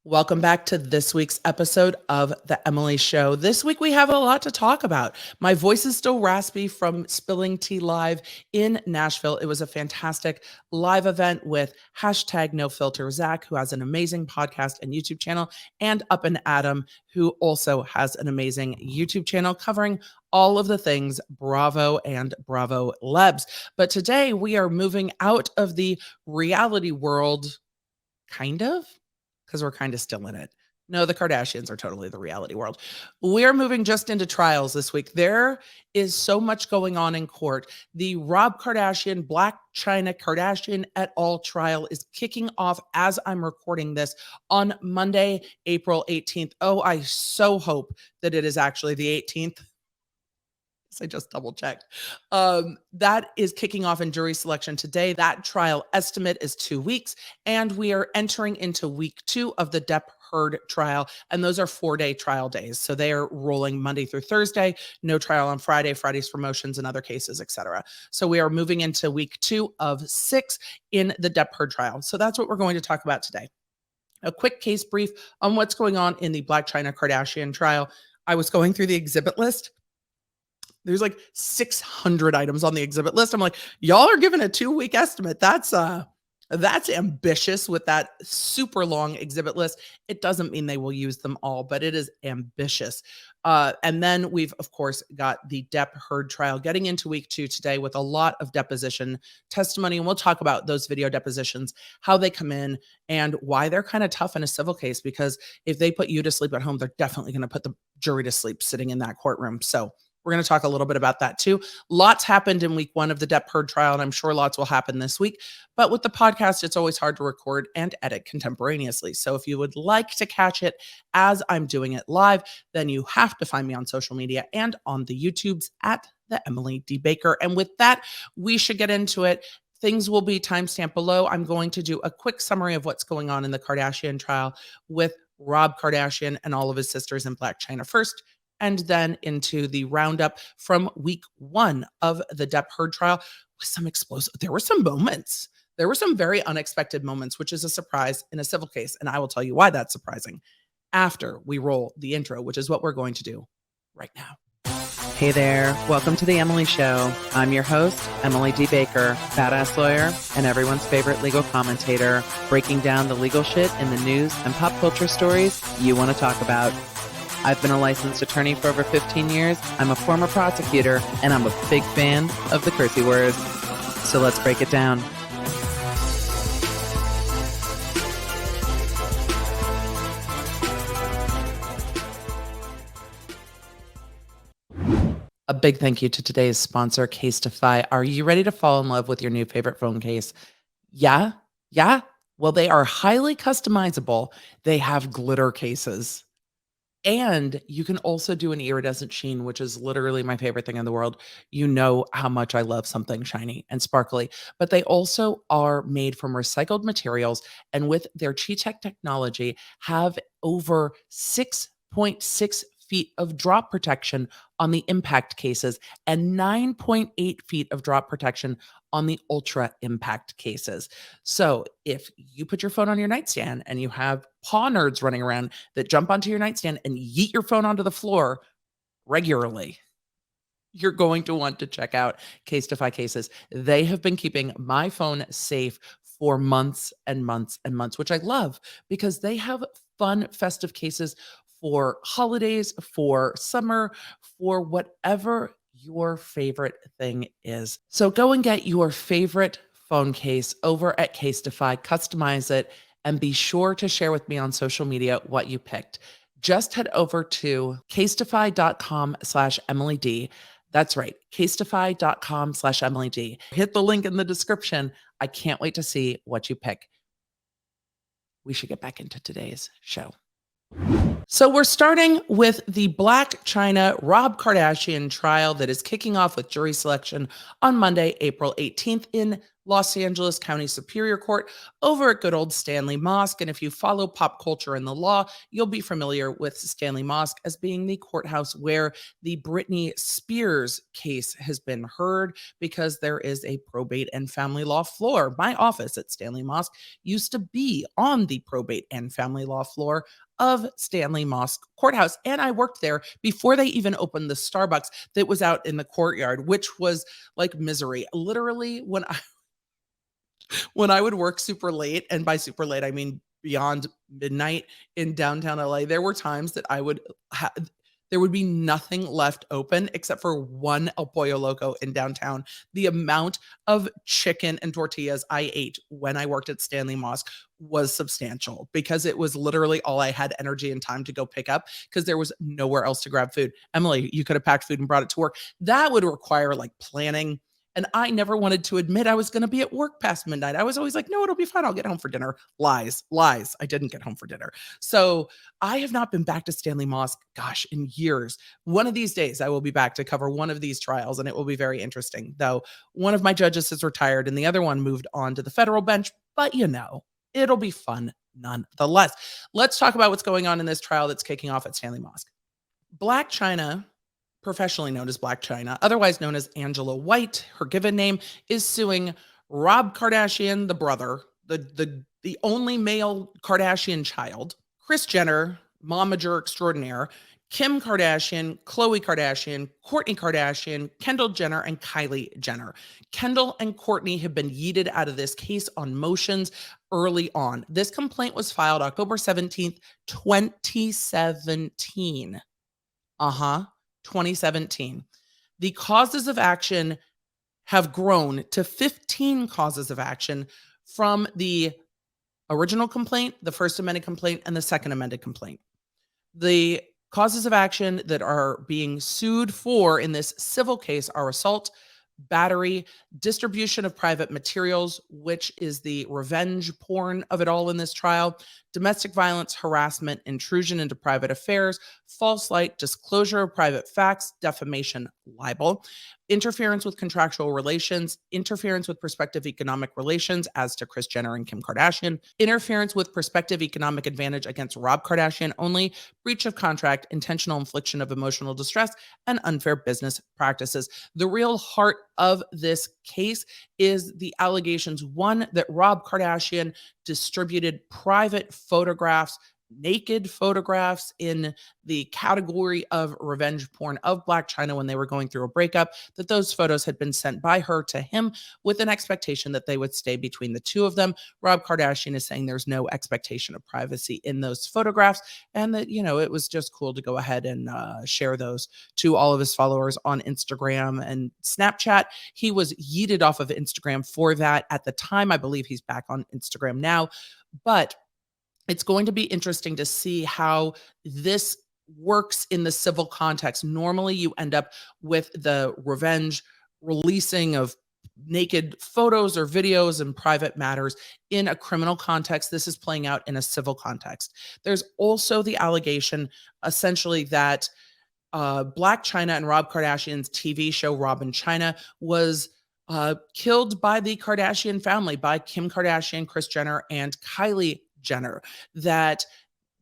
Welcome back to this week's episode of The Emily Show. This week we have a lot to talk about. My voice is still raspy from spilling tea live in Nashville. It was a fantastic live event with hashtag No Filter Zach, who has an amazing podcast and YouTube channel, and Up and Adam, who also has an amazing YouTube channel covering all of the things Bravo and Bravo Lebs. But today we are moving out of the reality world, kind of, because we're kind of still in it. No, the Kardashians are totally the reality world. We're moving just into trials this week. There is so much going on in court. The Rob Kardashian, Blac Chyna Kardashian et al. Trial is kicking off as I'm recording this on Monday, April 18th. Oh, I so hope that it is actually the 18th. I just double checked. That is kicking off in jury selection today. That trial estimate is 2 weeks, and we are entering into week 2 of the Depp Heard trial, and those are 4-day trial days. So they are rolling Monday through Thursday, no trial on Friday, Fridays for motions and other cases, etc. So we are moving into week 2 of 6 in the Depp Heard trial. So that's what we're going to talk about today. A quick case brief on what's going on in the Blac Chyna Kardashian trial. I was going through the exhibit list. There's like 600 items on the exhibit list. I'm like, y'all are giving a 2-week estimate. That's ambitious with that super long exhibit list. It doesn't mean they will use them all, but it is ambitious. And then we've, of course, got the Depp Heard trial getting into week 2 today with a lot of deposition testimony. And we'll talk about those video depositions, how they come in, and why they're kind of tough in a civil case, because if they put you to sleep at home, they're definitely going to put the jury to sleep sitting in that courtroom. So we're going to talk a little bit about that too. Lots happened in week 1 of the Depp Heard trial, and I'm sure lots will happen this week. But with the podcast, it's always hard to record and edit contemporaneously. So if you would like to catch it as I'm doing it live, then you have to find me on social media and on the YouTubes at the Emily D. Baker. And with that, we should get into it. Things will be timestamped below. I'm going to do a quick summary of what's going on in the Kardashian trial with Rob Kardashian and all of his sisters in Blac Chyna first, and then into the roundup from week 1 of the Depp Heard trial with some explosive. There were some moments. There were some very unexpected moments, which is a surprise in a civil case. And I will tell you why that's surprising after we roll the intro, which is what we're going to do right now. Hey there. Welcome to The Emily Show. I'm your host, Emily D. Baker, badass lawyer and everyone's favorite legal commentator, breaking down the legal shit in the news and pop culture stories you want to talk about. I've been a licensed attorney for over 15 years. I'm a former prosecutor, and I'm a big fan of the cursey words. So let's break it down. A big thank you to today's sponsor, Casetify. Are you ready to fall in love with your new favorite phone case? Yeah? Well, they are highly customizable. They have glitter cases. And you can also do an iridescent sheen, which is literally my favorite thing in the world. You know how much I love something shiny and sparkly. But they also are made from recycled materials, and with their Chi-Tech technology, have over 6.6 feet of drop protection on the impact cases and 9.8 feet of drop protection on the ultra impact cases. So if you put your phone on your nightstand and you have paw nerds running around that jump onto your nightstand and yeet your phone onto the floor regularly, you're going to want to check out Casetify cases. They have been keeping my phone safe for months and months and months, which I love because they have fun, festive cases for holidays, for summer, for whatever your favorite thing is. So go and get your favorite phone case over at Casetify, customize it, and be sure to share with me on social media what you picked. Just head over to casetify.com/EmilyD. That's right, casetify.com/EmilyD. Hit the link in the description. I can't wait to see what you pick. We should get back into today's show. So we're starting with the Blac Chyna Rob Kardashian trial that is kicking off with jury selection on Monday, April 18th in Los Angeles County Superior Court over at good old Stanley Mosque. And if you follow pop culture and the law, you'll be familiar with Stanley Mosque as being the courthouse where the Britney Spears case has been heard, because there is a probate and family law floor. My office at Stanley Mosque used to be on the probate and family law floor of Stanley Mosque Courthouse. And I worked there before they even opened the Starbucks that was out in the courtyard, which was like misery. Literally, when I would work super late, and by super late, I mean beyond midnight in downtown LA, there were times that there would be nothing left open except for one El Pollo Loco in downtown. The amount of chicken and tortillas I ate when I worked at Stanley Mosque was substantial, because it was literally all I had energy and time to go pick up, because there was nowhere else to grab food. Emily, you could have packed food and brought it to work. That would require like planning. And I never wanted to admit I was going to be at work past midnight. I was always like, no, it'll be fine. I'll get home for dinner. Lies, lies. I didn't get home for dinner. So I have not been back to Stanley Mosque, gosh, in years. One of these days, I will be back to cover one of these trials, and it will be very interesting. Though one of my judges has retired and the other one moved on to the federal bench, but it'll be fun nonetheless. Let's talk about what's going on in this trial that's kicking off at Stanley Mosque. Blac Chyna, professionally known as Blac Chyna, otherwise known as Angela White, her given name, is suing Rob Kardashian, the brother, the only male Kardashian child, Kris Jenner, momager extraordinaire, Kim Kardashian, Khloe Kardashian, Kourtney Kardashian, Kendall Jenner, and Kylie Jenner. Kendall and Kourtney have been yeeted out of this case on motions early on. This complaint was filed October 17th, 2017. 2017. The causes of action have grown to 15 causes of action from the original complaint, the first amended complaint, and the second amended complaint. The causes of action that are being sued for in this civil case are assault, battery, distribution of private materials, which is the revenge porn of it all in this trial, domestic violence, harassment, intrusion into private affairs, false light, disclosure of private facts, defamation, libel, interference with contractual relations, interference with prospective economic relations as to Kris Jenner and Kim Kardashian, interference with prospective economic advantage against Rob Kardashian only, breach of contract, intentional infliction of emotional distress, and unfair business practices. The real heart of this case is the allegations, one, that Rob Kardashian distributed private photographs, naked photographs in the category of revenge porn of Blac Chyna when they were going through a breakup, that those photos had been sent by her to him with an expectation that they would stay between the two of them. Rob Kardashian is saying there's no expectation of privacy in those photographs, and that, it was just cool to go ahead and share those to all of his followers on Instagram and Snapchat. He was yeeted off of Instagram for that at the time. I believe he's back on Instagram now, but it's going to be interesting to see how this works in the civil context. Normally, you end up with the revenge releasing of naked photos or videos and private matters in a criminal context. This is playing out in a civil context. There's also the allegation, essentially, that Blac Chyna and Rob Kardashian's TV show, Rob & Chyna, was killed by the Kardashian family, by Kim Kardashian, Kris Jenner, and Kylie Jenner, that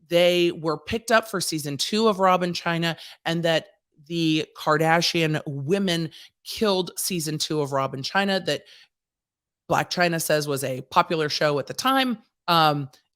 they were picked up for season 2 of Rob & Chyna, and that the Kardashian women killed season 2 of Rob & Chyna, that Blac Chyna says was a popular show at the time.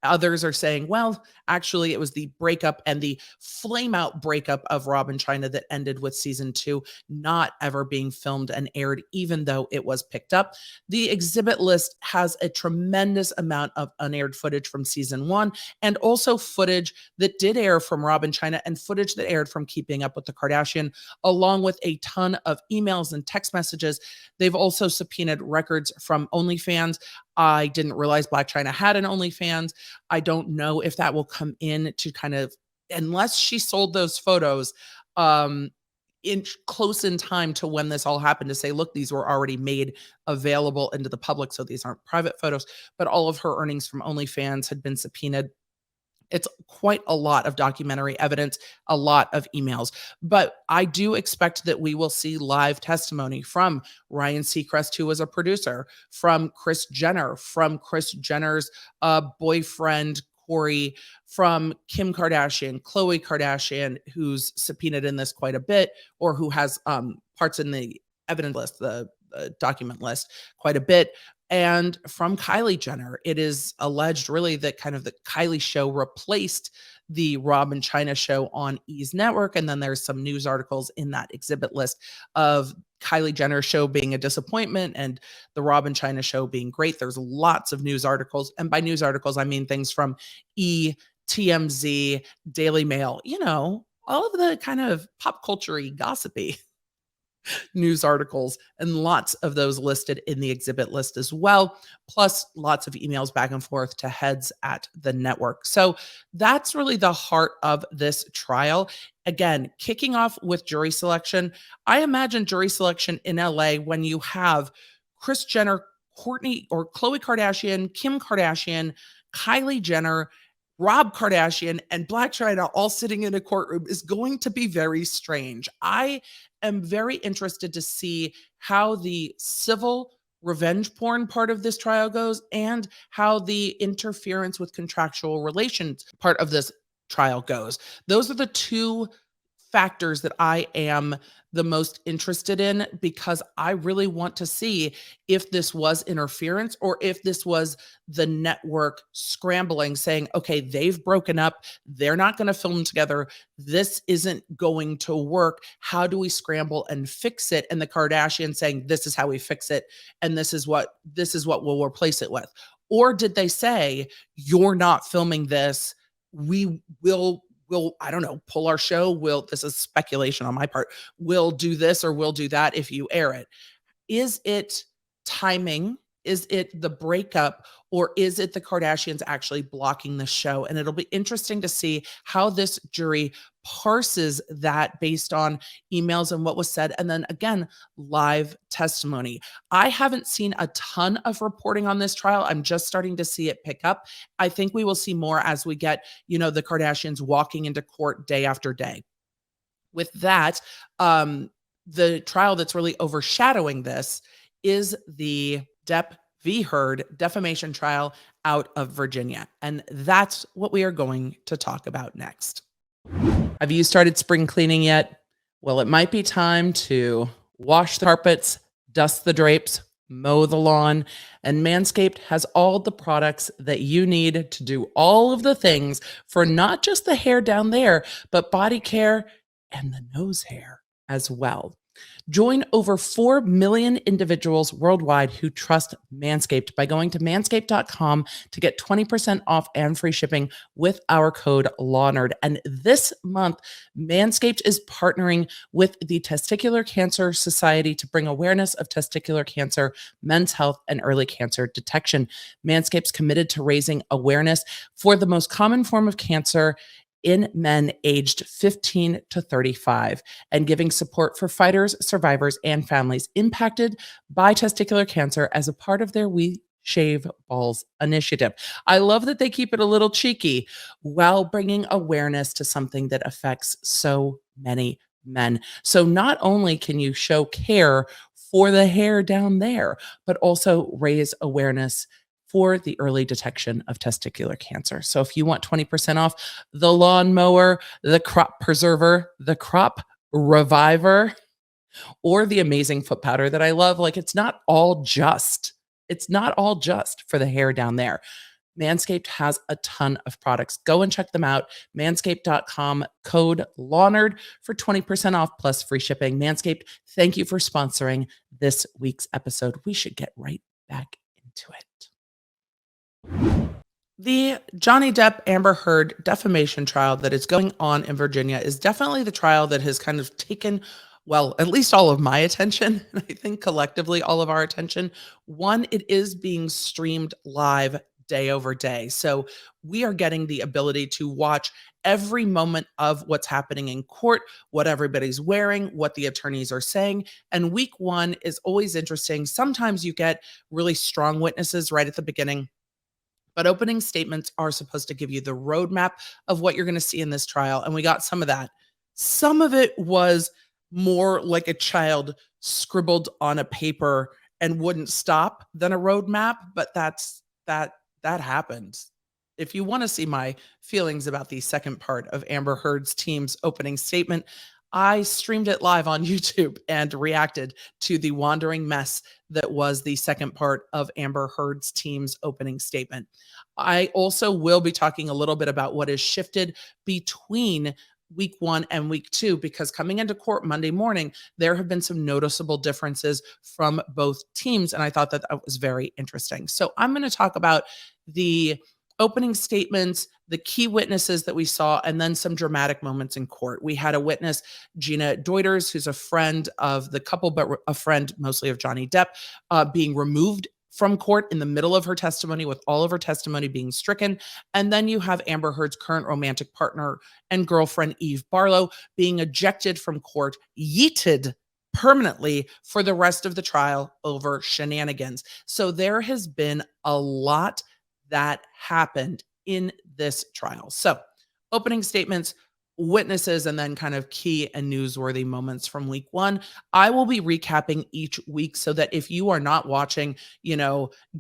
Others are saying, well, actually, it was the breakup and the flame out breakup of Rob & Chyna that ended with season 2 not ever being filmed and aired, even though it was picked up. The exhibit list has a tremendous amount of unaired footage from season 1, and also footage that did air from Rob & Chyna, and footage that aired from Keeping Up with the Kardashian, along with a ton of emails and text messages. They've also subpoenaed records from OnlyFans. I didn't realize Blac Chyna had an OnlyFans. I don't know if that will come in to kind of, unless she sold those photos in close in time to when this all happened, to say, look, these were already made available into the public, so these aren't private photos. But all of her earnings from OnlyFans had been subpoenaed. It's quite a lot of documentary evidence, a lot of emails. But I do expect that we will see live testimony from Ryan Seacrest, who was a producer, from Kris Jenner, from Kris Jenner's boyfriend, Corey, from Kim Kardashian, Khloe Kardashian, who's subpoenaed in this quite a bit, or who has parts in the evidence list, the document list, quite a bit. And from Kylie Jenner, it is alleged really that kind of the Kylie show replaced the Rob and China show on E's network. And then there's some news articles in that exhibit list of Kylie Jenner's show being a disappointment and the Rob and China show being great. There's lots of news articles. And by news articles, I mean things from E, TMZ, Daily Mail, all of the kind of pop culture-y, gossipy news articles, and lots of those listed in the exhibit list as well, plus lots of emails back and forth to heads at the network. So that's really the heart of this trial. Again, kicking off with jury selection. I imagine jury selection in LA when you have Kris Jenner, Kourtney or Khloe Kardashian, Kim Kardashian, Kylie Jenner, Rob Kardashian, and Blac Chyna all sitting in a courtroom is going to be very strange. I am very interested to see how the civil revenge porn part of this trial goes and how the interference with contractual relations part of this trial goes. Those are the two factors that I am the most interested in, because I really want to see if this was interference or if this was the network scrambling, saying, okay, they've broken up. They're not going to film together. This isn't going to work. How do we scramble and fix it? And the Kardashians saying, this is how we fix it. And this is what we'll replace it with. Or did they say, you're not filming this? We will, I don't know, pull our show. This is speculation on my part. We'll do this or we'll do that if you air it. Is it timing? Is it the breakup, or is it the Kardashians actually blocking the show? And it'll be interesting to see how this jury parses that based on emails and what was said. And then again, live testimony. I haven't seen a ton of reporting on this trial. I'm just starting to see it pick up. I think we will see more as we get, the Kardashians walking into court day after day. With that, the trial that's really overshadowing this is the Depp v. Heard defamation trial out of Virginia. And that's what we are going to talk about next. Have you started spring cleaning yet? Well, it might be time to wash the carpets, dust the drapes, mow the lawn, and Manscaped has all the products that you need to do all of the things for not just the hair down there, but body care and the nose hair as well. Join over 4 million individuals worldwide who trust Manscaped by going to manscaped.com to get 20% off and free shipping with our code LAWNERD. And this month, Manscaped is partnering with the Testicular Cancer Society to bring awareness of testicular cancer, men's health, and early cancer detection. Manscaped's committed to raising awareness for the most common form of cancer in men aged 15 to 35 and giving support for fighters, survivors, and families impacted by testicular cancer as a part of their We Shave Balls initiative. I love that they keep it a little cheeky while bringing awareness to something that affects so many men. So not only can you show care for the hair down there, but also raise awareness for the early detection of testicular cancer. So if you want 20% off the lawnmower, the crop preserver, the crop reviver, or the amazing foot powder that I love, it's not all just for the hair down there. Manscaped has a ton of products. Go and check them out. Manscaped.com, code LAWNERD for 20% off plus free shipping. Manscaped, thank you for sponsoring this week's episode. We should get right back into it. The Johnny Depp Amber Heard defamation trial that is going on in Virginia is definitely the trial that has kind of taken, well, at least all of my attention, and I think collectively all of our attention. One, it is being streamed live day over day. So we are getting the ability to watch every moment of what's happening in court, what everybody's wearing, what the attorneys are saying. And week one is always interesting. Sometimes you get really strong witnesses right at the beginning. But opening statements are supposed to give you the roadmap of what you're going to see in this trial. And we got some of that. Some of it was more like a child scribbled on a paper and wouldn't stop than a roadmap, but that happens. If you want to see my feelings about the second part of Amber Heard's team's opening statement, I streamed it live on YouTube and reacted to the wandering mess that was the second part of Amber Heard's team's opening statement. I also will be talking a little bit about what has shifted between week 1 and week 2, because coming into court Monday morning, there have been some noticeable differences from both teams. And I thought that that was very interesting. So I'm going to talk about the opening statements, the key witnesses that we saw, and then some dramatic moments in court. We had a witness, Gina Deuders, who's a friend of the couple, but a friend mostly of Johnny Depp, being removed from court in the middle of her testimony, with all of her testimony being stricken. And then you have Amber Heard's current romantic partner and girlfriend, Eve Barlow, being ejected from court, yeeted permanently for the rest of the trial over shenanigans. So there has been a lot that happened in this trial. So, opening statements, witnesses, and then kind of key and newsworthy moments from week 1. I will be recapping each week so that if you are not watching,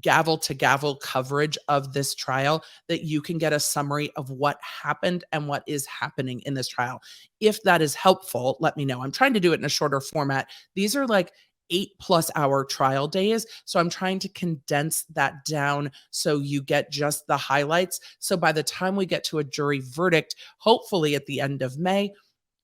gavel to gavel coverage of this trial, that you can get a summary of what happened and what is happening in this trial. If that is helpful, let me know. I'm trying to do it in a shorter format. These are like 8+ hour trial days. So I'm trying to condense that down so you get just the highlights. So by the time we get to a jury verdict, hopefully at the end of May,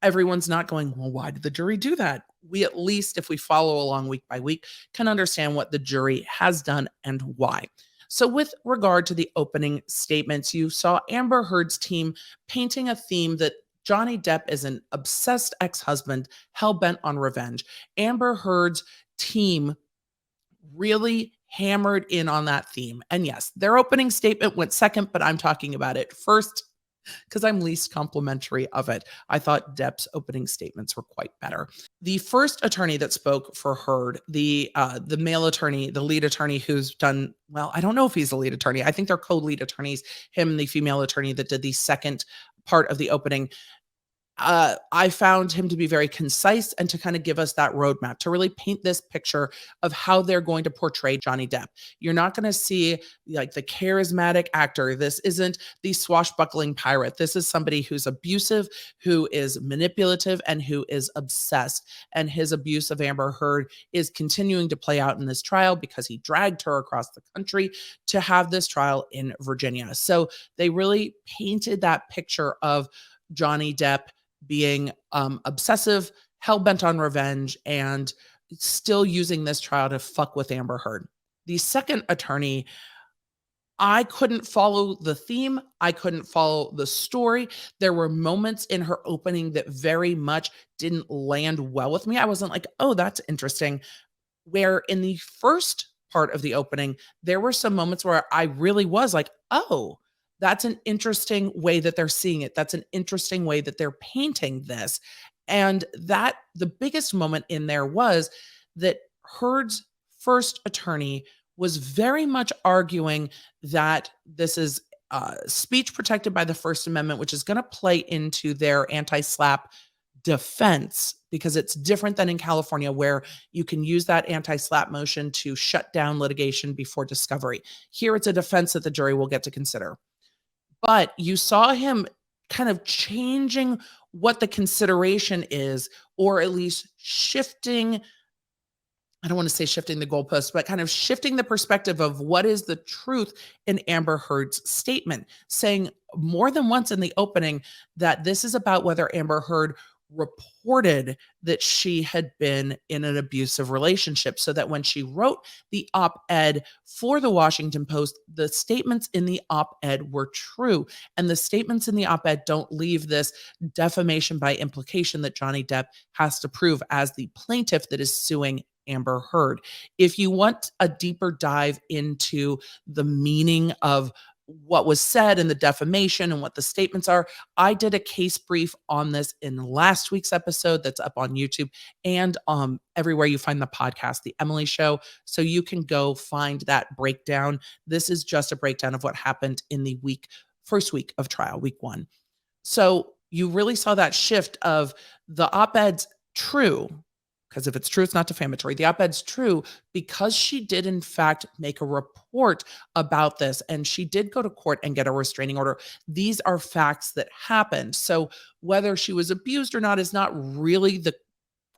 everyone's not going, well, why did the jury do that? We at least, if we follow along week by week, can understand what the jury has done and why. So with regard to the opening statements, you saw Amber Heard's team painting a theme that Johnny Depp is an obsessed ex-husband, hell-bent on revenge. Amber Heard's team really hammered in on that theme. And yes, their opening statement went second, but I'm talking about it first because I'm least complimentary of it. I thought Depp's opening statements were quite better. The first attorney that spoke for Heard, the male attorney, the lead attorney who's done, well, I don't know if he's the lead attorney. I think they're co-lead attorneys, him and the female attorney that did the second part of the opening. I found him to be very concise and to kind of give us that roadmap to really paint this picture of how they're going to portray Johnny Depp. You're not going to see like the charismatic actor. This isn't the swashbuckling pirate. This is somebody who's abusive, who is manipulative, and who is obsessed. And his abuse of Amber Heard is continuing to play out in this trial because he dragged her across the country to have this trial in Virginia. So they really painted that picture of Johnny Depp being obsessive, hell-bent on revenge, and still using this trial to fuck with Amber Heard. The second attorney, I couldn't follow the theme. I couldn't follow the story. There were moments in her opening that very much didn't land well with me. I wasn't like, oh, that's interesting. Where in the first part of the opening, there were some moments where I really was like, oh, that's an interesting way that they're seeing it. That's an interesting way that they're painting this. And that the biggest moment in there was that Heard's first attorney was very much arguing that this is speech protected by the First Amendment, which is going to play into their anti-slap defense, because it's different than in California, where you can use that anti-slap motion to shut down litigation before discovery. Here, it's a defense that the jury will get to consider. But you saw him kind of changing what the consideration is, or at least shifting, I don't want to say shifting the goalpost, but kind of shifting the perspective of what is the truth in Amber Heard's statement, saying more than once in the opening that this is about whether Amber Heard reported that she had been in an abusive relationship, so that when she wrote the op-ed for the Washington Post, the statements in the op-ed were true. And the statements in the op-ed don't leave this defamation by implication that Johnny Depp has to prove as the plaintiff that is suing Amber Heard. If you want a deeper dive into the meaning of what was said and the defamation and what the statements are. I did a case brief on this in last week's episode that's up on YouTube and everywhere you find the podcast, The Emily Show. So you can go find that breakdown. This is just a breakdown of what happened in the first week of trial, week 1. So you really saw that shift of the op-ed's true, because if it's true, it's not defamatory. The op-ed's true because she did, in fact, make a report about this, and she did go to court and get a restraining order. These are facts that happened. So whether she was abused or not is not really the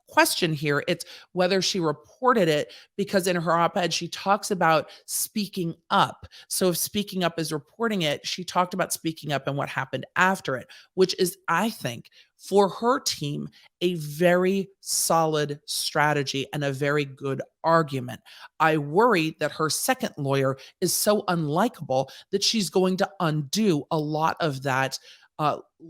question here. It's whether she reported it, because in her op-ed, she talks about speaking up. So if speaking up is reporting it, she talked about speaking up and what happened after it, which is, I think, for her team, a very solid strategy and a very good argument. I worry that her second lawyer is so unlikable that she's going to undo a lot of that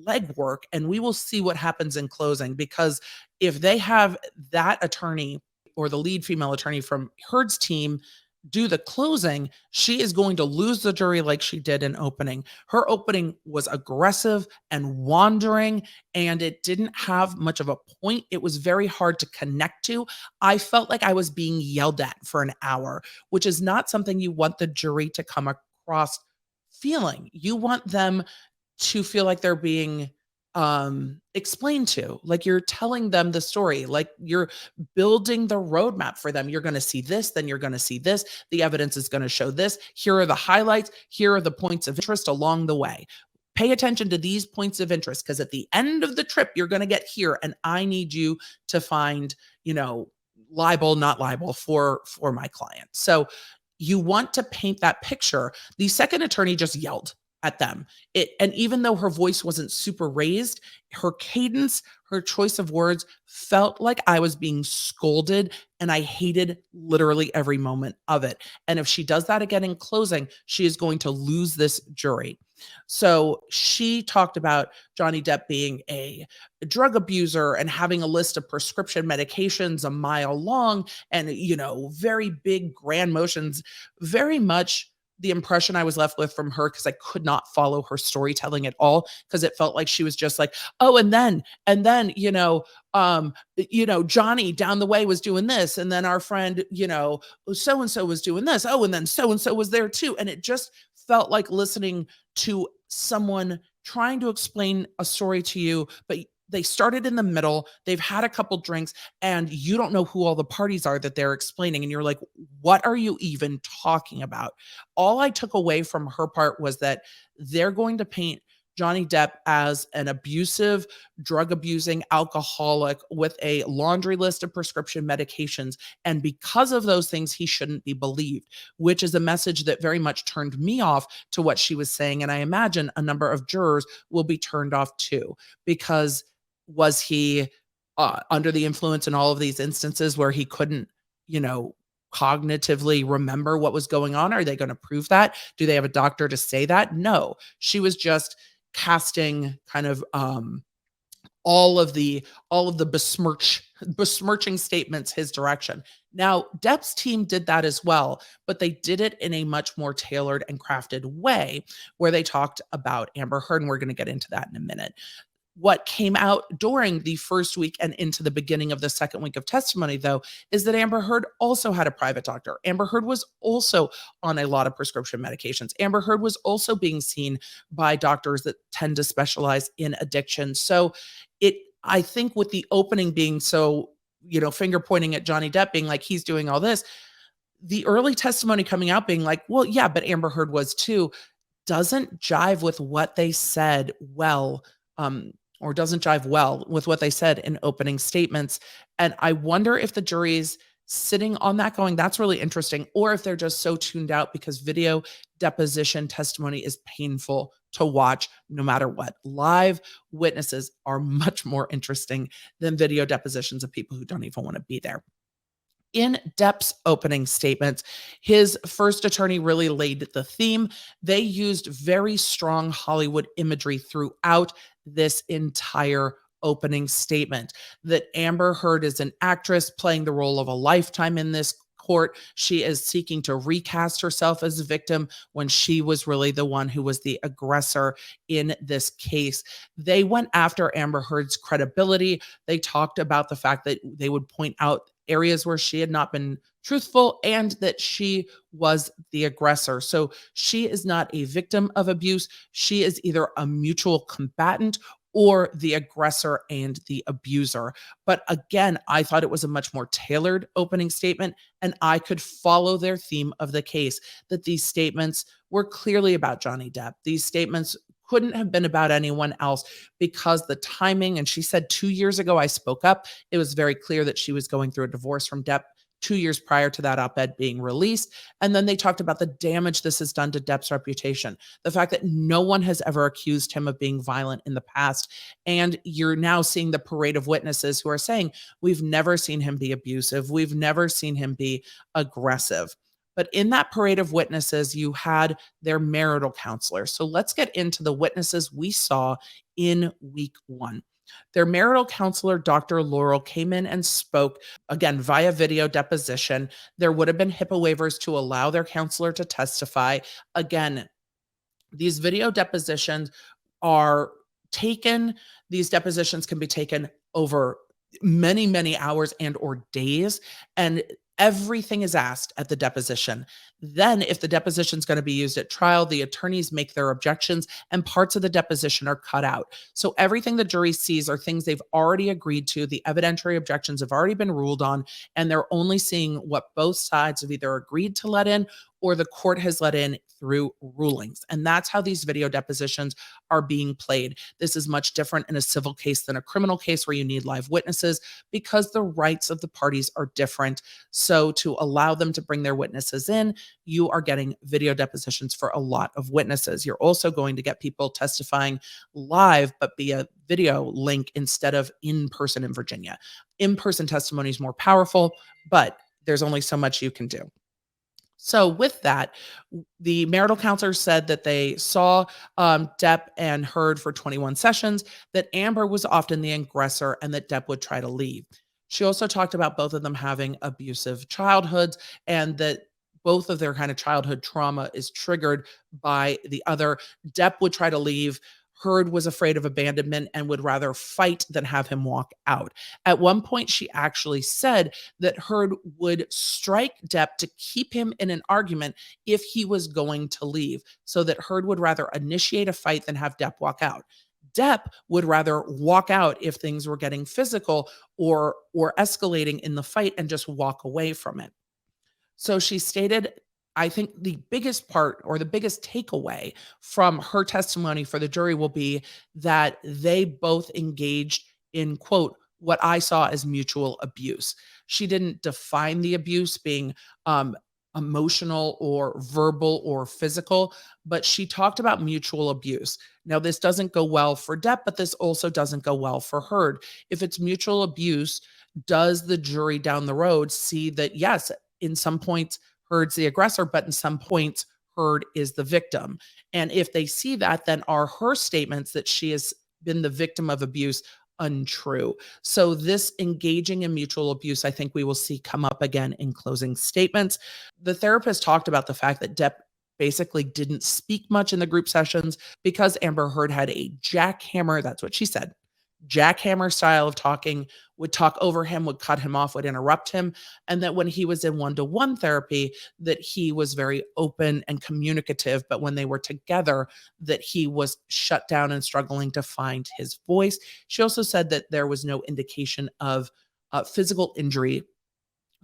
legwork, and we will see what happens in closing, because if they have that attorney or the lead female attorney from Heard's team do the closing, she is going to lose the jury like she did in opening. Her opening was aggressive and wandering, and it didn't have much of a point. It was very hard to connect to. I felt like I was being yelled at for an hour, which is not something you want the jury to come across feeling. You want them to feel like they're being explained to, like you're telling them the story, like you're building the roadmap for them. You're going to see this, then you're going to see this. The evidence is going to show this. Here are the highlights. Here are the points of interest along the way. Pay attention to these points of interest, because at the end of the trip, you're going to get here, and I need you to find, libel, not libel for my client. So you want to paint that picture. The second attorney just yelled at them. And even though her voice wasn't super raised, her cadence, her choice of words felt like I was being scolded, and I hated literally every moment of it. And if she does that again in closing, she is going to lose this jury. So she talked about Johnny Depp being a drug abuser and having a list of prescription medications a mile long and, very big grand motions, very much the impression I was left with from her, because I could not follow her storytelling at all, because it felt like she was just like, oh, and then, Johnny down the way was doing this, and then our friend, so-and-so was doing this. Oh, and then so-and-so was there too. And it just felt like listening to someone trying to explain a story to you, but they started in the middle, they've had a couple drinks, and you don't know who all the parties are that they're explaining. And you're like, what are you even talking about? All I took away from her part was that they're going to paint Johnny Depp as an abusive, drug-abusing alcoholic with a laundry list of prescription medications. And because of those things, he shouldn't be believed, which is a message that very much turned me off to what she was saying. And I imagine a number of jurors will be turned off too, because was he under the influence in all of these instances where he couldn't, cognitively remember what was going on? Are they going to prove that? Do they have a doctor to say that? No, she was just casting kind of all of the besmirching statements his direction. Now, Depp's team did that as well, but they did it in a much more tailored and crafted way, where they talked about Amber Heard, and we're going to get into that in a minute. What came out during the first week and into the beginning of the second week of testimony, though, is that Amber Heard also had a private doctor. Amber Heard was also on a lot of prescription medications. Amber Heard was also being seen by doctors that tend to specialize in addiction. So I think with the opening being so, finger pointing at Johnny Depp being like, he's doing all this, the early testimony coming out being like, well, yeah, but Amber Heard was too, doesn't jive with what they said or doesn't jive well with what they said in opening statements. And I wonder if the jury's sitting on that going, that's really interesting, or if they're just so tuned out because video deposition testimony is painful to watch no matter what. Live witnesses are much more interesting than video depositions of people who don't even want to be there. In Depp's opening statements, his first attorney really laid the theme. They used very strong Hollywood imagery throughout this entire opening statement, that Amber Heard is an actress playing the role of a lifetime in this court. She is seeking to recast herself as a victim when she was really the one who was the aggressor in this case. They went after Amber Heard's credibility. They talked about the fact that they would point out areas where she had not been truthful and that she was the aggressor. So she is not a victim of abuse. She is either a mutual combatant or the aggressor and the abuser. But again, I thought it was a much more tailored opening statement, and I could follow their theme of the case, that these statements were clearly about Johnny Depp. These statements couldn't have been about anyone else because the timing, and she said 2 years ago, I spoke up. It was very clear that she was going through a divorce from Depp 2 years prior to that op-ed being released. And then they talked about the damage this has done to Depp's reputation, the fact that no one has ever accused him of being violent in the past. And you're now seeing the parade of witnesses who are saying, we've never seen him be abusive. We've never seen him be aggressive. But in that parade of witnesses, you had their marital counselor. So let's get into the witnesses we saw in week one. Their marital counselor, Dr. Laurel, came in and spoke, again, via video deposition. There would have been HIPAA waivers to allow their counselor to testify. Again, these video depositions are taken, these depositions can be taken over many, many hours and or days, and everything is asked at the deposition. Then if the deposition is going to be used at trial, the attorneys make their objections and parts of the deposition are cut out. So everything the jury sees are things they've already agreed to. The evidentiary objections have already been ruled on, and they're only seeing what both sides have either agreed to let in or the court has let in through rulings. And that's how these video depositions are being played. This is much different in a civil case than a criminal case where you need live witnesses because the rights of the parties are different. So to allow them to bring their witnesses in, you are getting video depositions for a lot of witnesses. You're also going to get people testifying live, but via video link instead of in person in Virginia. In-person testimony is more powerful, but there's only so much you can do. So with that, the marital counselor said that they saw Depp and Heard for 21 sessions, that Amber was often the aggressor and that Depp would try to leave. She also talked about both of them having abusive childhoods and that both of their kind of childhood trauma is triggered by the other. Depp would try to leave. Heard was afraid of abandonment and would rather fight than have him walk out. At one point, she actually said that Heard would strike Depp to keep him in an argument if he was going to leave, so that Heard would rather initiate a fight than have Depp walk out. Depp would rather walk out if things were getting physical or escalating in the fight and just walk away from it. So she stated, I think the biggest part or the biggest takeaway from her testimony for the jury will be that they both engaged in, quote, what I saw as mutual abuse. She didn't define the abuse being emotional or verbal or physical, but she talked about mutual abuse. Now, this doesn't go well for Depp, but this also doesn't go well for Heard. If it's mutual abuse, does the jury down the road see that, yes, in some points, Heard's the aggressor, but in some points, Heard is the victim? And if they see that, then are her statements that she has been the victim of abuse untrue? So this engaging in mutual abuse, I think we will see come up again in closing statements. The therapist talked about the fact that Depp basically didn't speak much in the group sessions because Amber Heard had a jackhammer, that's what she said, jackhammer style of talking, would talk over him, would cut him off, would interrupt him. And that when he was in one-to-one therapy, that he was very open and communicative, but when they were together, that he was shut down and struggling to find his voice. She also said that there was no indication of physical injury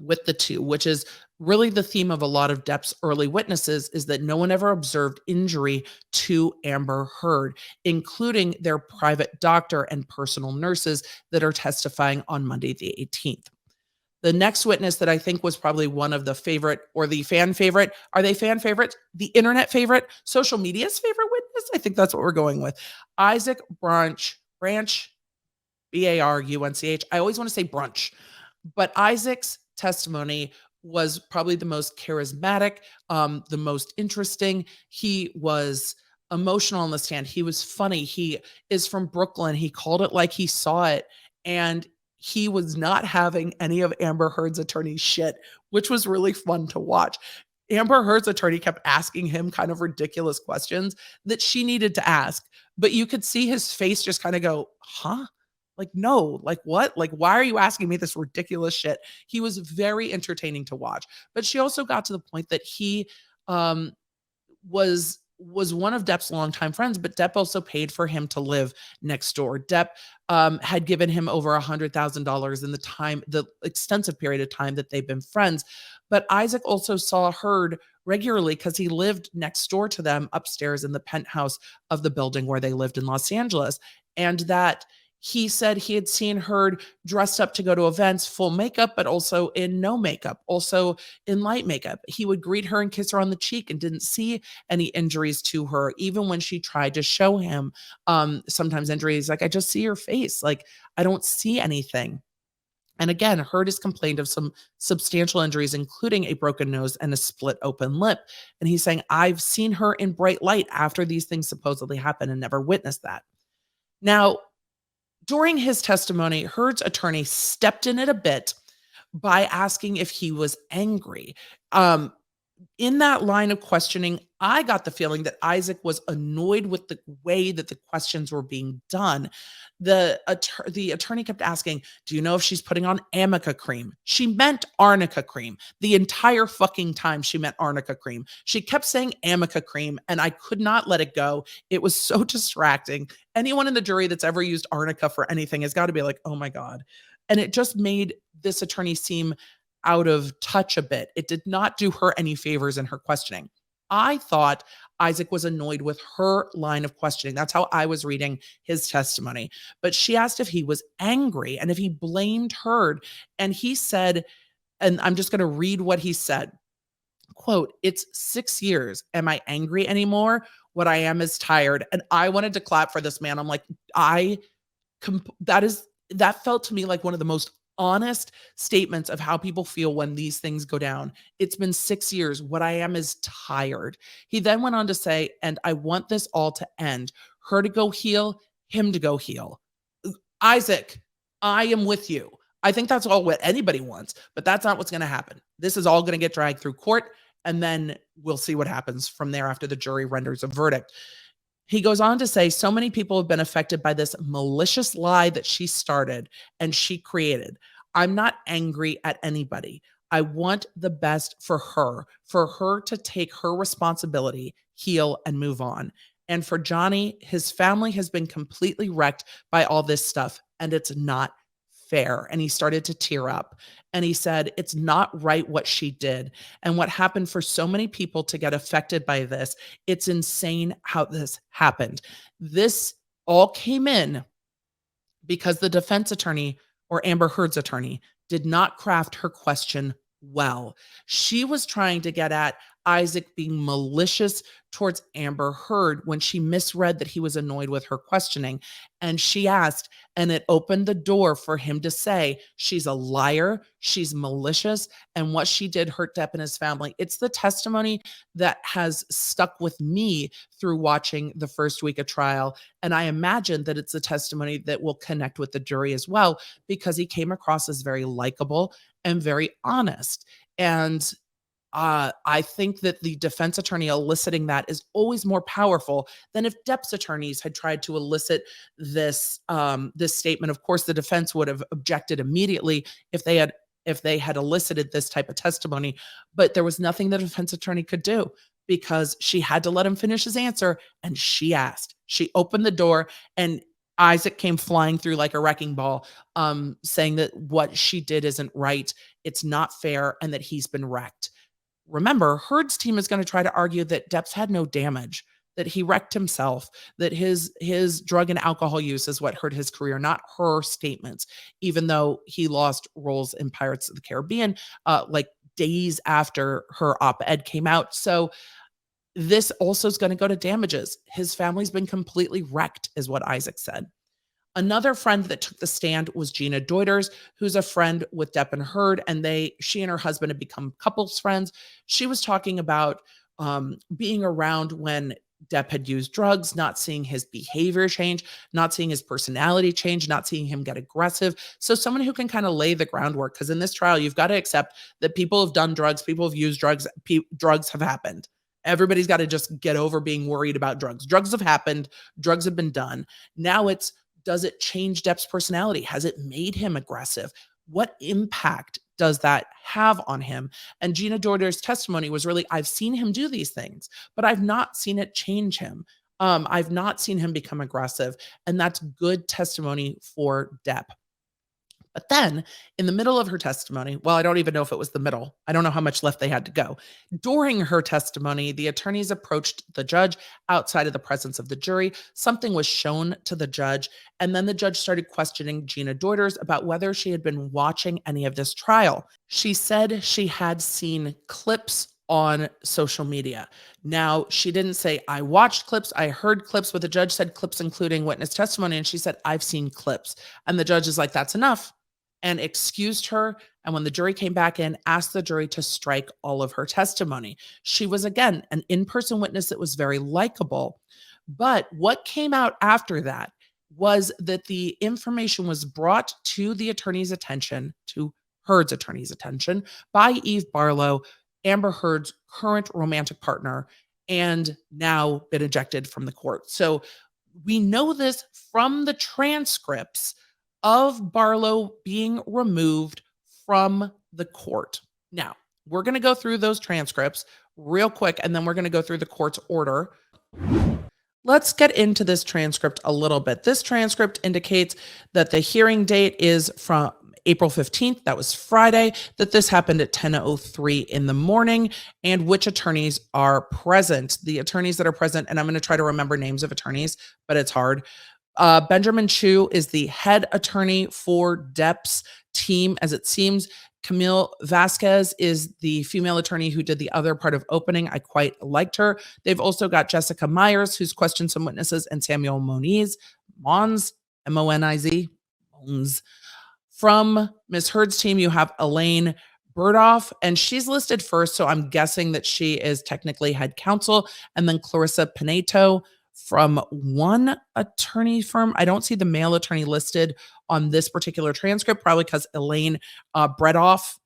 with the two, which is really the theme of a lot of Depp's early witnesses, is that no one ever observed injury to Amber Heard, including their private doctor and personal nurses that are testifying on Monday, the 18th. The next witness that I think was probably one of the favorite or the fan favorite, are they fan favorites? The internet favorite, social media's favorite witness? I think that's what we're going with. Isaac Branch, B-A-R-U-N-C-H. I always want to say brunch, but Isaac's testimony was probably the most charismatic, the most interesting. He was emotional on the stand. He was funny. He is from Brooklyn. He called it like he saw it. And he was not having any of Amber Heard's attorney's shit, which was really fun to watch. Amber Heard's attorney kept asking him kind of ridiculous questions that she needed to ask, but you could see his face just kind of go, huh? Like, no, like what? Like, why are you asking me this ridiculous shit? He was very entertaining to watch. But she also got to the point that he um, was one of Depp's longtime friends, but Depp also paid for him to live next door. Depp had given him over $100,000 in the extensive period of time that they've been friends. But Isaac also saw Heard regularly because he lived next door to them upstairs in the penthouse of the building where they lived in Los Angeles. And that he said he had seen Heard dressed up to go to events, full makeup, but also in no makeup, also in light makeup. He would greet her and kiss her on the cheek and didn't see any injuries to her, even when she tried to show him sometimes injuries. Like, I just see your face. Like, I don't see anything. And again, Heard has complained of some substantial injuries, including a broken nose and a split open lip. And he's saying, I've seen her in bright light after these things supposedly happened and never witnessed that. Now, during his testimony, Heard's attorney stepped in it a bit by asking if he was angry. In that line of questioning, I got the feeling that Isaac was annoyed with the way that the questions were being done. The attorney kept asking, do you know if she's putting on Amica cream? She meant arnica cream. The entire fucking time she meant arnica cream. She kept saying Amica cream, and I could not let it go. It was so distracting. Anyone in the jury that's ever used arnica for anything has got to be like, oh my God. And it just made this attorney seem out of touch a bit. It did not do her any favors in her questioning. I thought Isaac was annoyed with her line of questioning. That's how I was reading his testimony. But she asked if he was angry and if he blamed Heard. And he said, and I'm just going to read what he said. Quote, it's 6 years. Am I angry anymore? What I am is tired. And I wanted to clap for this man. I'm like, that felt to me like one of the most honest statements of how people feel when these things go down. It's been 6 years. What I am is tired. He then went on to say, and I want this all to end. Her to go heal, him to go heal. Isaac, I am with you. I think that's all what anybody wants, but that's not what's going to happen. This is all going to get dragged through court, and then we'll see what happens from there after the jury renders a verdict. He goes on to say, so many people have been affected by this malicious lie that she started and she created. I'm not angry at anybody. I want the best for her to take her responsibility, heal, and move on. And for Johnny, his family has been completely wrecked by all this stuff, and it's not fair. And he started to tear up. And he said, it's not right what she did. And what happened for so many people to get affected by this, it's insane how this happened. This all came in because the defense attorney, or Amber Heard's attorney, did not craft her question well. She was trying to get at Isaac being malicious towards Amber Heard when she misread that he was annoyed with her questioning. And she asked, and it opened the door for him to say, she's a liar, she's malicious, and what she did hurt Depp and his family. It's the testimony that has stuck with me through watching the first week of trial. And I imagine that it's a testimony that will connect with the jury as well, because he came across as very likable and very honest. And I think that the defense attorney eliciting that is always more powerful than if Depp's attorneys had tried to elicit this statement. Of course, the defense would have objected immediately if they had elicited this type of testimony, but there was nothing the defense attorney could do because she had to let him finish his answer, and she asked. She opened the door, and Isaac came flying through like a wrecking ball, saying that what she did isn't right, it's not fair, and that he's been wrecked. Remember, Heard's team is going to try to argue that Depp's had no damage, that he wrecked himself, that his drug and alcohol use is what hurt his career, not her statements, even though he lost roles in Pirates of the Caribbean like days after her op-ed came out. So this also is going to go to damages. His family's been completely wrecked, is what Isaac said. Another friend that took the stand was Gina Deuders, who's a friend with Depp and Heard, and she and her husband have become couples friends. She was talking about being around when Depp had used drugs, not seeing his behavior change, not seeing his personality change, not seeing him get aggressive. So someone who can kind of lay the groundwork, because in this trial, you've got to accept that people have done drugs, people have used drugs, drugs have happened. Everybody's got to just get over being worried about drugs. Drugs have happened, drugs have been done. Now it's, does it change Depp's personality? Has it made him aggressive? What impact does that have on him? And Gina Deuders' testimony was really, I've seen him do these things, but I've not seen it change him. I've not seen him become aggressive. And that's good testimony for Depp. But then in the middle of her testimony, well, I don't even know if it was the middle. I don't know how much left they had to go. During her testimony, the attorneys approached the judge outside of the presence of the jury. Something was shown to the judge. And then the judge started questioning Gina Deuders about whether she had been watching any of this trial. She said she had seen clips on social media. Now, she didn't say, I watched clips, I heard clips, but the judge said clips including witness testimony. And she said, I've seen clips. And the judge is like, that's enough, and excused her. And when the jury came back in, asked the jury to strike all of her testimony. She was, again, an in-person witness that was very likable. But what came out after that was that the information was brought to the attorney's attention, to Heard's attorney's attention, by Eve Barlow, Amber Heard's current romantic partner, and now been ejected from the court. So we know this from the transcripts of Barlow being removed from the court. Now, we're going to go through those transcripts real quick, and then we're going to go through the court's order. Let's get into this transcript a little bit. This transcript indicates that the hearing date is from April 15th. That was Friday, that this happened at 10:03 in the morning, and which attorneys are present. The attorneys that are present, and I'm going to try to remember names of attorneys, but it's hard. Benjamin Chu is the head attorney for Depp's team, as it seems. Camille Vasquez is the female attorney who did the other part of opening. I quite liked her. They've also got Jessica Myers, who's questioned some witnesses, and Samuel Moniz, M-O-N-I-Z, Mons. From Ms. Heard's team, you have Elaine Burdoff, and she's listed first, so I'm guessing that she is technically head counsel. And then Clarissa Pineto from one attorney firm. I don't see the male attorney listed on this particular transcript, probably because Elaine Bredoff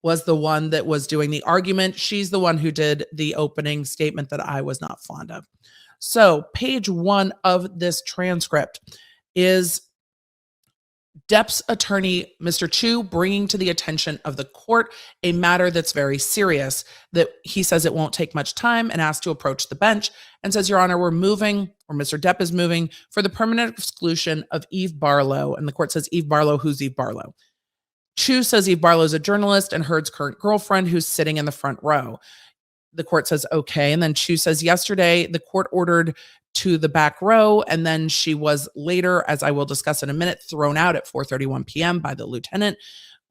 was the one that was doing the argument. She's the one who did the opening statement that I was not fond of. So page 1 of this transcript is Depp's attorney, Mr. Chu, bringing to the attention of the court a matter that's very serious, that he says it won't take much time, and asks to approach the bench and says, Your Honor, we're moving, or Mr. Depp is moving, for the permanent exclusion of Eve Barlow. And the court says, Eve Barlow, who's Eve Barlow? Chu says Eve Barlow is a journalist and Heard's current girlfriend who's sitting in the front row. The court says, okay. And then Chu says, yesterday, the court ordered to the back row, and then she was later, as I will discuss in a minute, thrown out at 4:31 p.m. by the lieutenant.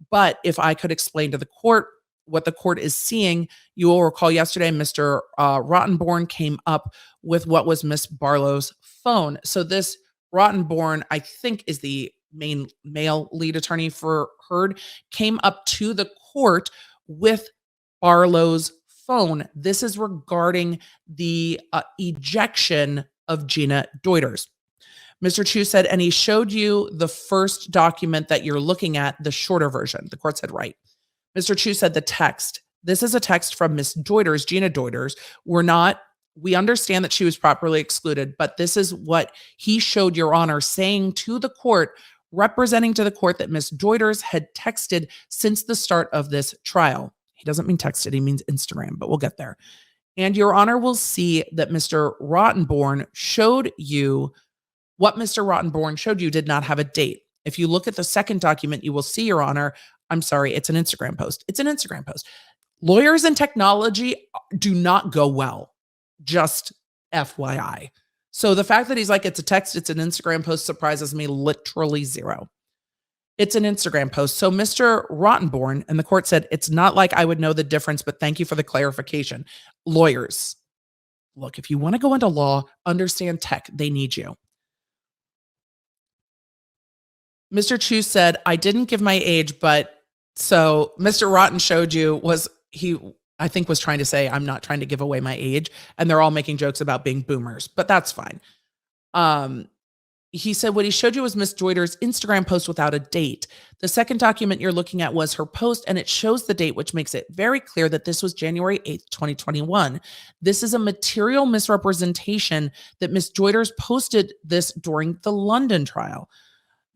But if I could explain to the court what the court is seeing, you will recall yesterday, Mr. Rottenborn came up with what was Miss Barlow's phone. So this Rottenborn, I think, is the main male lead attorney for Heard, came up to the court with Barlow's phone. This is regarding the ejection of Gina Deuders. Mr. Chu said, and he showed you the first document that you're looking at, the shorter version. The court said, right. Mr. Chu said, the text. This is a text from Miss Deuders, Gina Deuders. We understand that she was properly excluded, but this is what he showed, Your Honor, saying to the court, representing to the court that Miss Deuders had texted since the start of this trial. He doesn't mean texted, he means Instagram, but we'll get there. And Your Honor will see that Mr. Rottenborn showed you what Mr. Rottenborn showed you did not have a date. If you look at the second document, you will see, Your Honor, I'm sorry, it's an Instagram post. It's an Instagram post. Lawyers and technology do not go well, just FYI. So the fact that he's like, it's a text, it's an Instagram post, surprises me literally zero. It's an Instagram post. So Mr. Rottenborn, and the court said, it's not like I would know the difference, but thank you for the clarification. Lawyers, look, if you want to go into law, understand tech, they need you. Mr. Chu said, I didn't give my age, but so Mr. Rotten showed you I think was trying to say, I'm not trying to give away my age. And they're all making jokes about being boomers, but that's fine. He said what he showed you was Miss Deuders' Instagram post without a date. The second document you're looking at was her post, and it shows the date, which makes it very clear that this was January 8th, 2021. This is a material misrepresentation that Miss Deuders posted this during the London trial.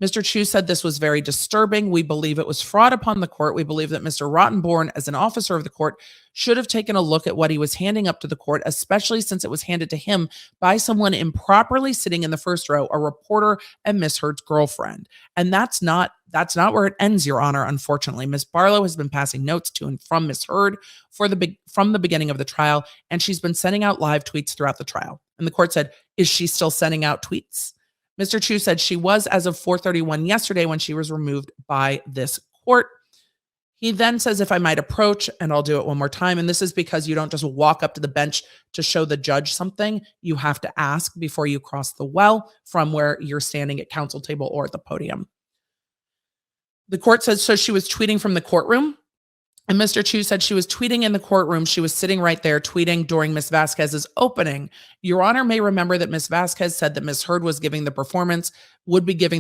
Mr. Chu said this was very disturbing. We believe it was fraud upon the court. We believe that Mr. Rottenborn, as an officer of the court, should have taken a look at what he was handing up to the court, especially since it was handed to him by someone improperly sitting in the first row, a reporter and Miss Heard's girlfriend. And that's not where it ends, Your Honor. Unfortunately, Miss Barlow has been passing notes to and from Miss Heard from the beginning of the trial, and she's been sending out live tweets throughout the trial. And the court said, is she still sending out tweets? Mr. Chu said she was as of 4:31 yesterday when she was removed by this court. He then says, if I might approach, and I'll do it one more time, and this is because you don't just walk up to the bench to show the judge something. You have to ask before you cross the well from where you're standing at counsel table or at the podium. The court says, so she was tweeting from the courtroom. And Mr. Chu said she was tweeting in the courtroom. She was sitting right there tweeting during Miss Vasquez's opening. Your Honor may remember that Miss Vasquez said that Miss Heard would be giving the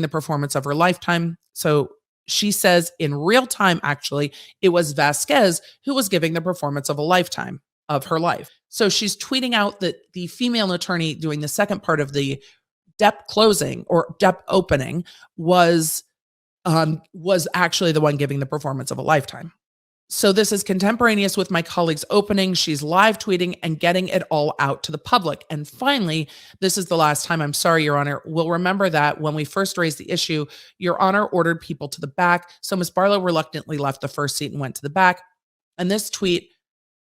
performance of her lifetime. So she says in real time, actually, it was Vasquez who was giving the performance of a lifetime of her life. So she's tweeting out that the female attorney doing the second part of the Depp closing or Depp opening was actually the one giving the performance of a lifetime. So this is contemporaneous with my colleague's opening. She's live tweeting and getting it all out to the public. And finally, this is the last time, I'm sorry, Your Honor, we'll remember that when we first raised the issue, Your Honor ordered people to the back. So Ms. Barlow reluctantly left the first seat and went to the back. And this tweet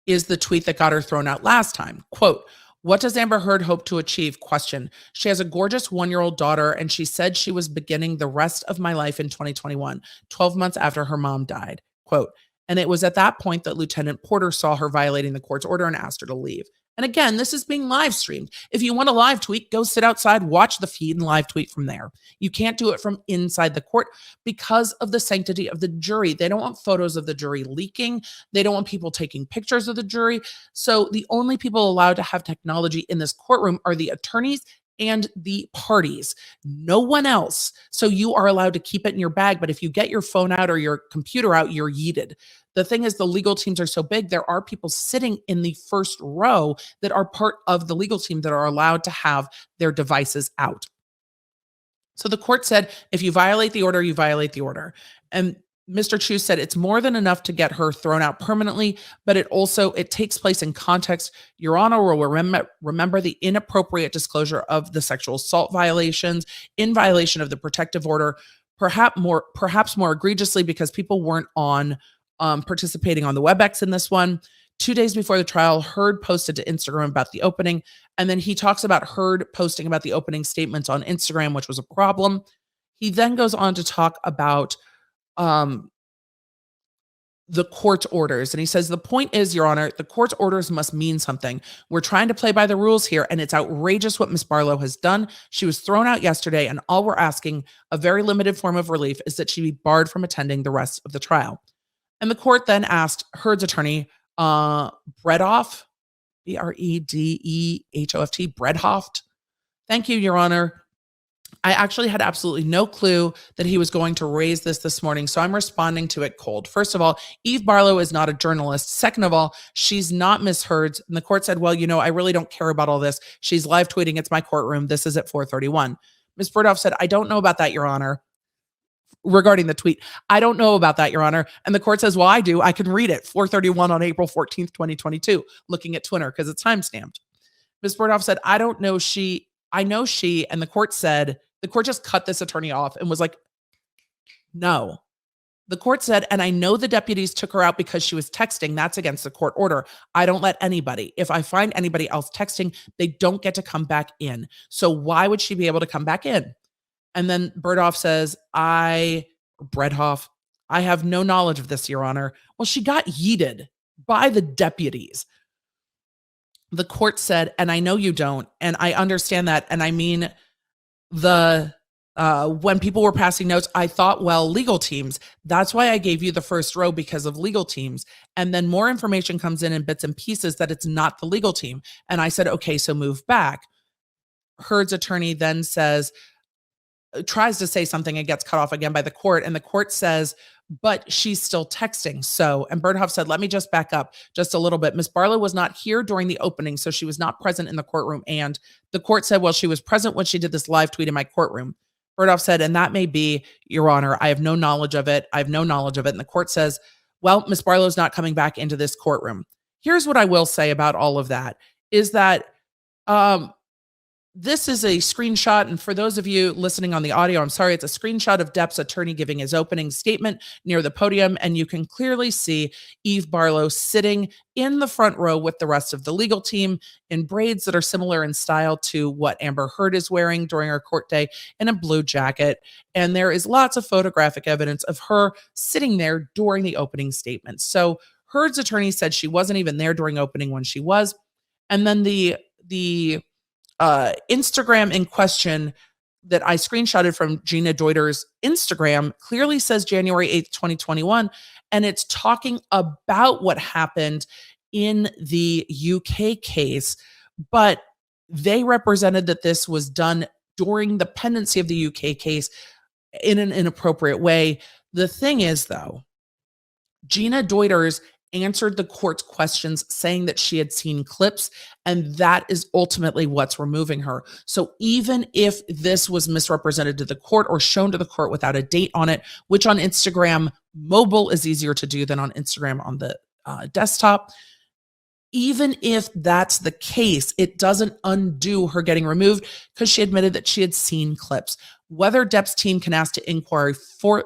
is the tweet that got her thrown out last time. Quote, what does Amber Heard hope to achieve? Question. She has a gorgeous 1-year-old daughter, and she said she was beginning the rest of my life in 2021, 12 months after her mom died. Quote, and it was at that point that Lieutenant Porter saw her violating the court's order and asked her to leave. And again, this is being live streamed. If you want a live tweet, go sit outside, watch the feed and live tweet from there. You can't do it from inside the court because of the sanctity of the jury. They don't want photos of the jury leaking. They don't want people taking pictures of the jury. So the only people allowed to have technology in this courtroom are the attorneys and the parties, no one else. So you are allowed to keep it in your bag, but if you get your phone out or your computer out, you're yeeted. The thing is, the legal teams are so big, there are people sitting in the first row that are part of the legal team that are allowed to have their devices out. So the court said, if you violate the order, you violate the order. And Mr. Chu said it's more than enough to get her thrown out permanently, but it takes place in context. Your Honor will remember the inappropriate disclosure of the sexual assault violations in violation of the protective order, perhaps more egregiously because people weren't participating on the WebEx in this one. 2 days before the trial, Heard posted to Instagram about the opening, and then he talks about Heard posting about the opening statements on Instagram, which was a problem. He then goes on to talk about the court's orders. And he says, the point is, Your Honor, the court's orders must mean something. We're trying to play by the rules here, and it's outrageous what Ms. Barlow has done. She was thrown out yesterday, and all we're asking, a very limited form of relief, is that she be barred from attending the rest of the trial. And the court then asked Heard's attorney, Bredhoft, Bredhoft, Bredhoft. Thank you, Your Honor. I actually had absolutely no clue that he was going to raise this morning, so I'm responding to it cold. First of all, Eve Barlow is not a journalist. Second of all, she's not Miss Heard's. And the court said, well, I really don't care about all this. She's live tweeting. It's my courtroom. This is at 4:31. Ms. Bredhoft said, I don't know about that, Your Honor. Regarding the tweet, I don't know about that, Your Honor. And the court says, well, I do. I can read it. 4:31 on April 14th, 2022, looking at Twitter because it's timestamped. Ms. Bredhoft said, I don't know I know she, and the court just cut this attorney off and was like, no. The court said, and I know the deputies took her out because she was texting. That's against the court order. I don't let anybody. If I find anybody else texting, they don't get to come back in. So why would she be able to come back in? And then Bredhoft says, I have no knowledge of this, Your Honor. Well, she got yeeted by the deputies. The court said, and I know you don't, and I understand that, and I mean, the when people were passing notes, I thought, well, legal teams. That's why I gave you the first row, because of legal teams. And then more information comes in bits and pieces that it's not the legal team. And I said, okay, so move back. Heard's attorney then tries to say something and gets cut off again by the court. And the court says, but she's still texting. So, and Birdhoff said, let me just back up just a little bit. Ms. Barlow was not here during the opening, so she was not present in the courtroom. And the court said, well, she was present when she did this live tweet in my courtroom. Birdhoff said, and that may be, Your Honor, I have no knowledge of it. I have no knowledge of it. And the court says, well, Ms. Barlow's not coming back into this courtroom. Here's what I will say about all of that is that, this is a screenshot, and for those of you listening on the audio, I'm sorry, it's a screenshot of Depp's attorney giving his opening statement near the podium, and you can clearly see Eve Barlow sitting in the front row with the rest of the legal team in braids that are similar in style to what Amber Heard is wearing during her court day, in a blue jacket, and there is lots of photographic evidence of her sitting there during the opening statement. So Heard's attorney said she wasn't even there during opening when she was, and then the Instagram in question that I screenshotted from Gina Deuders' Instagram clearly says January 8th, 2021. And it's talking about what happened in the UK case, but they represented that this was done during the pendency of the UK case in an inappropriate way. The thing is, though, Gina Deuders answered the court's questions saying that she had seen clips, and that is ultimately what's removing her. So even if this was misrepresented to the court or shown to the court without a date on it, which on Instagram mobile is easier to do than on Instagram on the desktop, even if that's the case, it doesn't undo her getting removed because she admitted that she had seen clips. Whether Depp's team can ask to inquire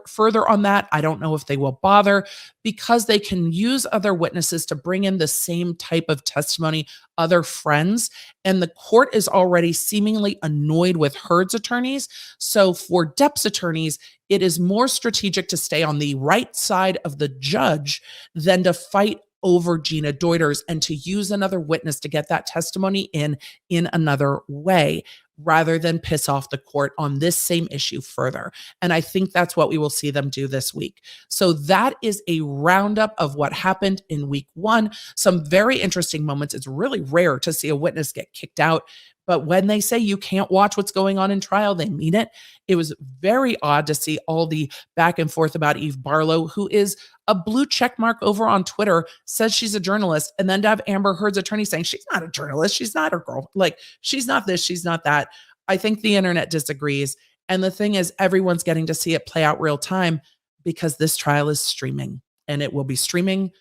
further on that, I don't know if they will bother, because they can use other witnesses to bring in the same type of testimony, other friends, and the court is already seemingly annoyed with Heard's attorneys. So for Depp's attorneys, it is more strategic to stay on the right side of the judge than to fight over Gina Deuders and to use another witness to get that testimony in another way, rather than piss off the court on this same issue further. And I think that's what we will see them do this week. So that is a roundup of what happened in week one. Some very interesting moments. It's really rare to see a witness get kicked out, but when they say you can't watch what's going on in trial, they mean it. It was very odd to see all the back and forth about Eve Barlow, who is a blue check mark over on Twitter, says she's a journalist, and then to have Amber Heard's attorney saying she's not a journalist, she's not a girl, like she's not this, she's not that. I think the internet disagrees. And the thing is, everyone's getting to see it play out real time because this trial is streaming, and it will be streaming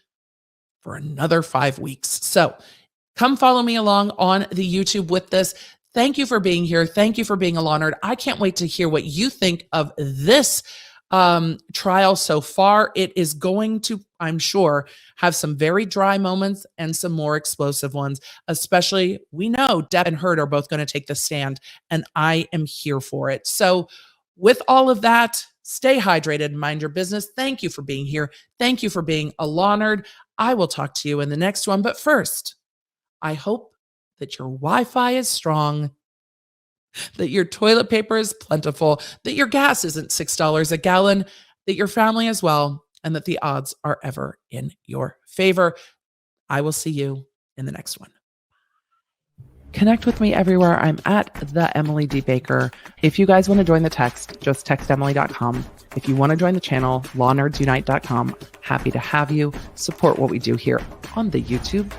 for another 5 weeks. So come follow me along on the YouTube with this. Thank you for being here. Thank you for being a law nerd. I can't wait to hear what you think of this trial so far. It is going to, I'm sure, have some very dry moments and some more explosive ones, especially we know Depp and Heard are both going to take the stand, and I am here for it. So with all of that, stay hydrated, mind your business. Thank you for being here. Thank you for being a law nerd. I will talk to you in the next one. But first, I hope that your Wi-Fi is strong, that your toilet paper is plentiful, that your gas isn't $6 a gallon, that your family is well, and that the odds are ever in your favor. I will see you in the next one. Connect with me everywhere. I'm at the Emily D. Baker. If you guys want to join the text, just text Emily.com. If you want to join the channel, lawnerdsunite.com. Happy to have you. Support what we do here on the YouTube.